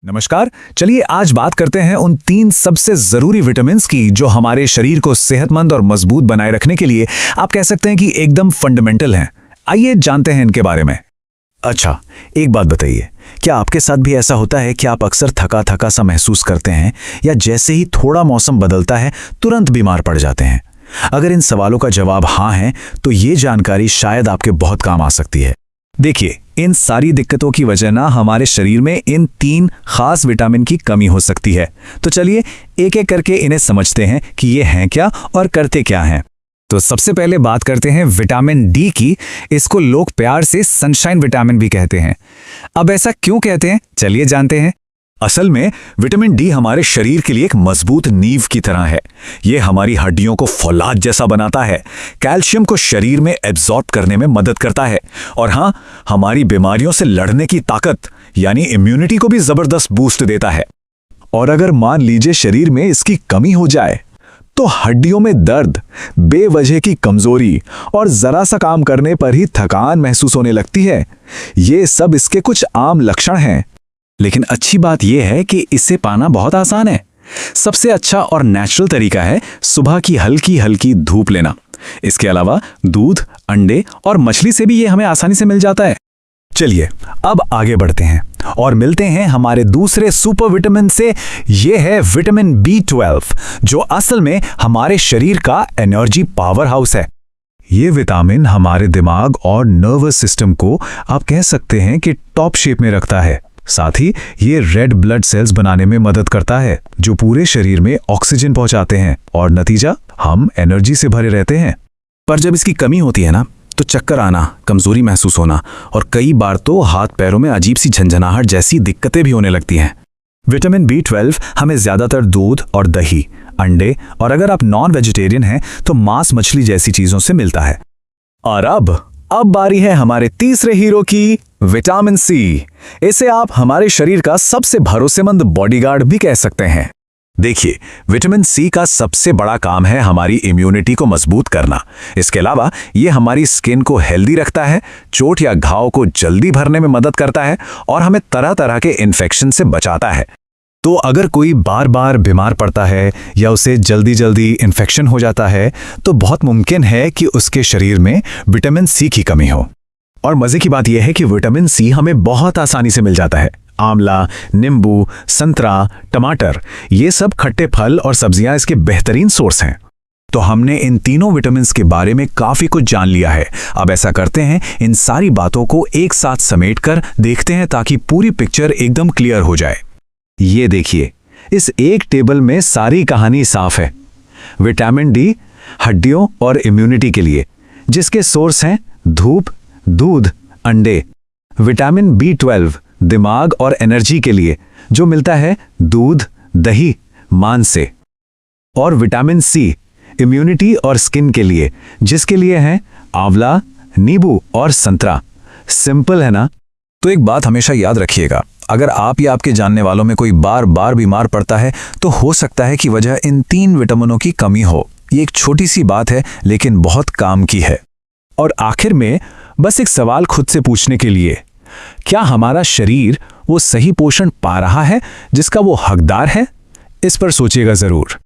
नमस्कार। चलिए आज बात करते हैं उन 3 सबसे जरूरी विटामिन्स की जो हमारे शरीर को सेहतमंद और मजबूत बनाए रखने के लिए आप कह सकते हैं कि एकदम फंडामेंटल हैं। आइए जानते हैं इनके बारे में। अच्छा, एक बात बताइए, क्या आपके साथ भी ऐसा होता है कि आप अक्सर थका थका सा महसूस करते हैं या जैसे ही थोड़ा मौसम बदलता है तुरंत बीमार पड़ जाते हैं? अगर इन सवालों का जवाब हाँ है तो ये जानकारी शायद आपके बहुत काम आ सकती है। देखिए, इन सारी दिक्कतों की वजह ना हमारे शरीर में इन 3 खास विटामिन की कमी हो सकती है। तो चलिए एक एक करके इन्हें समझते हैं कि ये हैं क्या और करते क्या हैं। तो सबसे पहले बात करते हैं विटामिन डी की। इसको लोग प्यार से सनशाइन विटामिन भी कहते हैं। अब ऐसा क्यों कहते हैं, चलिए जानते हैं। असल में विटामिन डी हमारे शरीर के लिए एक मजबूत नींव की तरह है। ये हमारी हड्डियों को फौलाद जैसा बनाता है, कैल्शियम को शरीर में एब्जॉर्ब करने में मदद करता है और हाँ, हमारी बीमारियों से लड़ने की ताकत यानी इम्यूनिटी को भी जबरदस्त बूस्ट देता है। और अगर मान लीजिए शरीर में इसकी कमी हो जाए तो हड्डियों में दर्द, बेवजह की कमजोरी और जरा सा काम करने पर ही थकान महसूस होने लगती है। ये सब इसके कुछ आम लक्षण हैं। लेकिन अच्छी बात यह है कि इसे पाना बहुत आसान है। सबसे अच्छा और नेचुरल तरीका है सुबह की हल्की हल्की धूप लेना। इसके अलावा दूध, अंडे और मछली से भी ये हमें आसानी से मिल जाता है। चलिए अब आगे बढ़ते हैं और मिलते हैं हमारे दूसरे सुपर विटामिन से। ये है विटामिन B12, जो असल में हमारे शरीर का एनर्जी पावर हाउस है। ये विटामिन हमारे दिमाग और नर्वस सिस्टम को आप कह सकते हैं कि टॉप शेप में रखता है। साथ ही ये रेड ब्लड सेल्स बनाने में मदद करता है, जो पूरे शरीर में ऑक्सीजन पहुंचाते हैं और नतीजा हम एनर्जी से भरे रहते हैं। पर जब इसकी कमी होती है ना, तो चक्कर आना, कमजोरी महसूस होना और कई बार तो हाथ पैरों में अजीब सी झंझनाहट जैसी दिक्कतें भी होने लगती हैं। विटामिन B12 हमें ज्यादातर दूध और दही, अंडे और अगर आप नॉन वेजिटेरियन हैं तो मांस, मछली जैसी चीजों से मिलता है। और अब बारी है हमारे तीसरे हीरो की, विटामिन सी। इसे आप हमारे शरीर का सबसे भरोसेमंद बॉडीगार्ड भी कह सकते हैं। देखिए, विटामिन सी का सबसे बड़ा काम है हमारी इम्यूनिटी को मजबूत करना। इसके अलावा ये हमारी स्किन को हेल्दी रखता है, चोट या घाव को जल्दी भरने में मदद करता है और हमें तरह तरह के इन्फेक्शन से बचाता है। तो अगर कोई बार बार बीमार पड़ता है या उसे जल्दी जल्दी इन्फेक्शन हो जाता है तो बहुत मुमकिन है कि उसके शरीर में विटामिन सी की कमी हो। और मजे की बात यह है कि विटामिन सी हमें बहुत आसानी से मिल जाता है। आंवला, नींबू, संतरा, टमाटर, ये सब खट्टे फल और सब्जियां इसके बेहतरीन सोर्स हैं। तो हमने इन तीनों विटामिन के बारे में काफी कुछ जान लिया है। अब ऐसा करते हैं, इन सारी बातों को एक साथ समेटकर देखते हैं ताकि पूरी पिक्चर एकदम क्लियर हो जाए। ये देखिए, इस एक टेबल में सारी कहानी साफ है। विटामिन डी हड्डियों और इम्यूनिटी के लिए, जिसके सोर्स हैं धूप, दूध, अंडे। विटामिन B12 दिमाग और एनर्जी के लिए, जो मिलता है दूध, दही, मांस से। और विटामिन सी इम्यूनिटी और स्किन के लिए, जिसके लिए हैं आंवला, नींबू और संतरा। सिंपल है ना? तो एक बात हमेशा याद रखिएगा, अगर आप या आपके जानने वालों में कोई बार बार बीमार पड़ता है तो हो सकता है कि वजह इन 3 विटामिनों की कमी हो। ये एक छोटी सी बात है लेकिन बहुत काम की है। और आखिर में बस एक सवाल खुद से पूछने के लिए, क्या हमारा शरीर वो सही पोषण पा रहा है जिसका वो हकदार है? इस पर सोचिएगा जरूर।